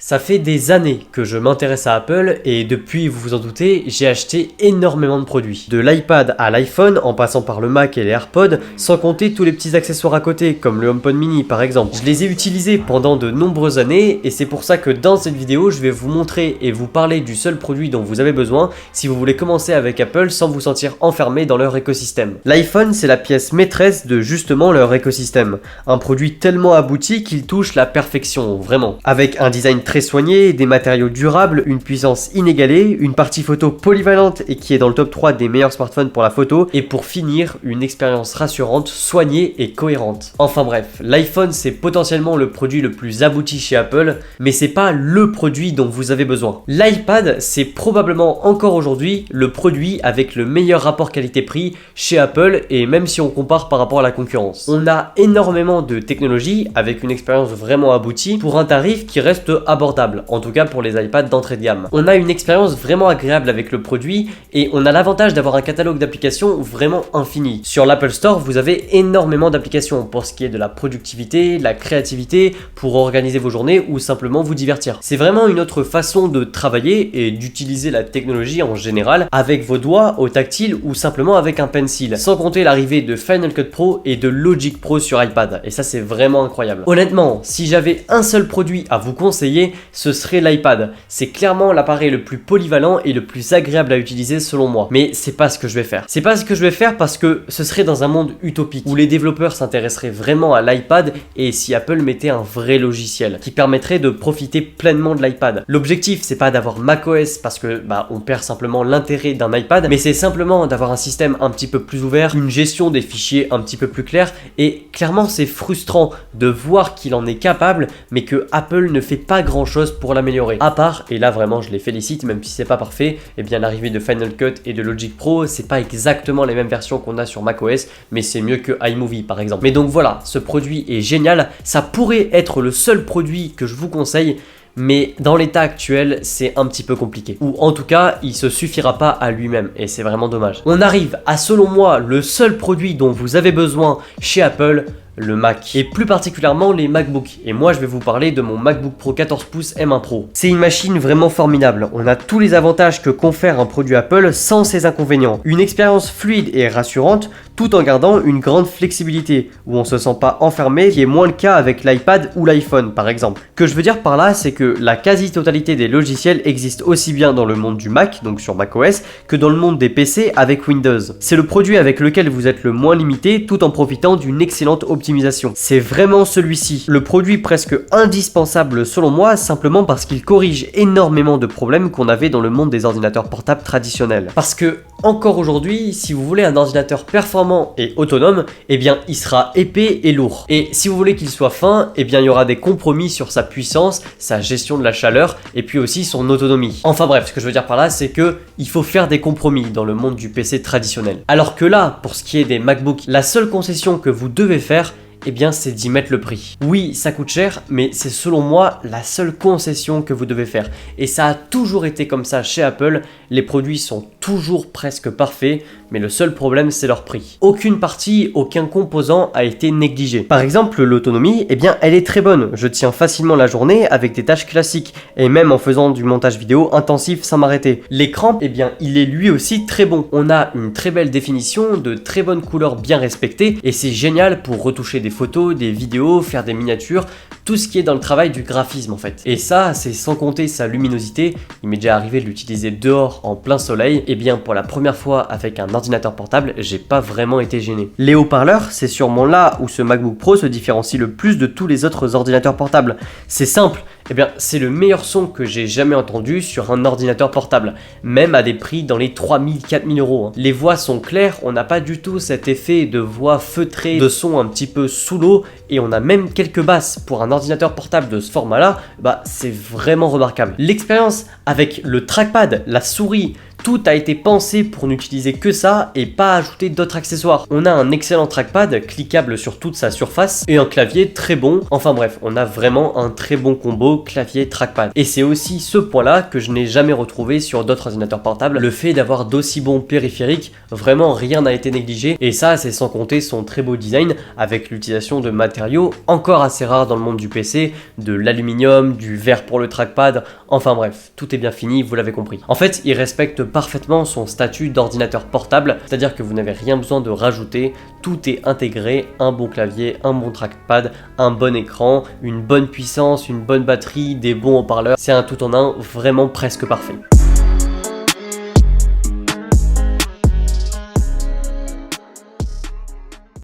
Ça fait des années que je m'intéresse à Apple et depuis, vous vous en doutez, j'ai acheté énormément de produits. De l'iPad à l'iPhone, en passant par le Mac et les AirPods, sans compter tous les petits accessoires à côté, comme le HomePod mini par exemple. Je les ai utilisés pendant de nombreuses années et c'est pour ça que dans cette vidéo, je vais vous montrer et vous parler du seul produit dont vous avez besoin si vous voulez commencer avec Apple sans vous sentir enfermé dans leur écosystème. L'iPhone, c'est la pièce maîtresse de justement leur écosystème. Un produit tellement abouti qu'il touche la perfection, vraiment. Avec un design très soigné, des matériaux durables, une puissance inégalée, une partie photo polyvalente et qui est dans le top 3 des meilleurs smartphones pour la photo, et pour finir, une expérience rassurante, soignée et cohérente. Enfin bref, l'iPhone c'est potentiellement le produit le plus abouti chez Apple, mais c'est pas le produit dont vous avez besoin. L'iPad c'est probablement encore aujourd'hui le produit avec le meilleur rapport qualité-prix chez Apple, et même si on compare par rapport à la concurrence. On a énormément de technologies avec une expérience vraiment aboutie pour un tarif qui reste abordable, en tout cas pour les iPads d'entrée de gamme. On a une expérience vraiment agréable avec le produit et on a l'avantage d'avoir un catalogue d'applications vraiment infini. Sur l'Apple Store, vous avez énormément d'applications pour ce qui est de la productivité, la créativité, pour organiser vos journées ou simplement vous divertir. C'est vraiment une autre façon de travailler et d'utiliser la technologie en général avec vos doigts au tactile ou simplement avec un pencil. Sans compter l'arrivée de Final Cut Pro et de Logic Pro sur iPad. Et ça, c'est vraiment incroyable. Honnêtement, si j'avais un seul produit à vous conseiller, ce serait l'iPad. C'est clairement l'appareil le plus polyvalent et le plus agréable à utiliser selon moi. Mais c'est pas ce que je vais faire. C'est pas ce que je vais faire parce que ce serait dans un monde utopique où les développeurs s'intéresseraient vraiment à l'iPad et si Apple mettait un vrai logiciel qui permettrait de profiter pleinement de l'iPad. L'objectif, c'est pas d'avoir macOS parce que on perd simplement l'intérêt d'un iPad, mais c'est simplement d'avoir un système un petit peu plus ouvert, une gestion des fichiers un petit peu plus claire, et clairement c'est frustrant de voir qu'il en est capable mais que Apple ne fait pas grand chose pour l'améliorer. À part, et là vraiment je les félicite même si c'est pas parfait, et bien l'arrivée de Final Cut et de Logic Pro, c'est pas exactement les mêmes versions qu'on a sur macOS, mais c'est mieux que iMovie par exemple. Mais donc voilà, ce produit est génial, ça pourrait être le seul produit que je vous conseille, mais dans l'état actuel, c'est un petit peu compliqué. Ou en tout cas, il se suffira pas à lui-même, et c'est vraiment dommage. On arrive à, selon moi, le seul produit dont vous avez besoin chez Apple, le Mac, et plus particulièrement les MacBooks. Et moi je vais vous parler de mon MacBook Pro 14 pouces M1 Pro. C'est une machine vraiment formidable, on a tous les avantages que confère un produit Apple sans ses inconvénients. Une expérience fluide et rassurante, tout en gardant une grande flexibilité, où on se sent pas enfermé, qui est moins le cas avec l'iPad ou l'iPhone par exemple. Ce que je veux dire par là, c'est que la quasi-totalité des logiciels existent aussi bien dans le monde du Mac, donc sur macOS, que dans le monde des PC avec Windows. C'est le produit avec lequel vous êtes le moins limité, tout en profitant d'une excellente optimisation. C'est vraiment celui-ci, le produit presque indispensable selon moi, simplement parce qu'il corrige énormément de problèmes qu'on avait dans le monde des ordinateurs portables traditionnels. Parce que, encore aujourd'hui, si vous voulez un ordinateur performant et autonome, eh bien il sera épais et lourd. Et si vous voulez qu'il soit fin, eh bien il y aura des compromis sur sa puissance, sa gestion de la chaleur, et puis aussi son autonomie. Enfin bref, ce que je veux dire par là, c'est que il faut faire des compromis dans le monde du PC traditionnel. Alors que là, pour ce qui est des MacBooks, la seule concession que vous devez faire, eh bien c'est d'y mettre le prix. Oui, ça coûte cher, mais c'est selon moi la seule concession que vous devez faire. Et ça a toujours été comme ça chez Apple, les produits sont toujours presque parfaits, mais le seul problème c'est leur prix. Aucune partie, aucun composant a été négligé. Par exemple, l'autonomie, eh bien elle est très bonne. Je tiens facilement la journée avec des tâches classiques, et même en faisant du montage vidéo intensif sans m'arrêter. L'écran, eh bien il est lui aussi très bon. On a une très belle définition, de très bonnes couleurs bien respectées, et c'est génial pour retoucher des photos, des vidéos, faire des miniatures, tout ce qui est dans le travail du graphisme en fait. Et ça, c'est sans compter sa luminosité. Il m'est déjà arrivé de l'utiliser dehors en plein soleil. Et bien pour la première fois avec un ordinateur portable, j'ai pas vraiment été gêné. Les haut-parleurs, c'est sûrement là où ce MacBook Pro se différencie le plus de tous les autres ordinateurs portables. C'est simple, eh bien c'est le meilleur son que j'ai jamais entendu sur un ordinateur portable, même à des prix dans les 3000-4000 euros. Les voix sont claires, on n'a pas du tout cet effet de voix feutrée, de son un petit peu sous l'eau, et on a même quelques basses. Pour un ordinateur portable de ce format là, c'est vraiment remarquable. L'expérience avec le trackpad, la souris, tout a été pensé pour n'utiliser que ça et pas ajouter d'autres accessoires. On a un excellent trackpad cliquable sur toute sa surface et un clavier très bon. Enfin bref, on a vraiment un très bon combo clavier-trackpad. Et c'est aussi ce point-là que je n'ai jamais retrouvé sur d'autres ordinateurs portables. Le fait d'avoir d'aussi bons périphériques, vraiment rien n'a été négligé. Et ça, c'est sans compter son très beau design avec l'utilisation de matériaux encore assez rares dans le monde du PC, de l'aluminium, du verre pour le trackpad, enfin bref, tout est bien fini, vous l'avez compris. En fait, il respecte parfaitement son statut d'ordinateur portable, c'est-à-dire que vous n'avez rien besoin de rajouter, tout est intégré, un bon clavier, un bon trackpad, un bon écran, une bonne puissance, une bonne batterie, des bons haut-parleurs, c'est un tout en un vraiment presque parfait.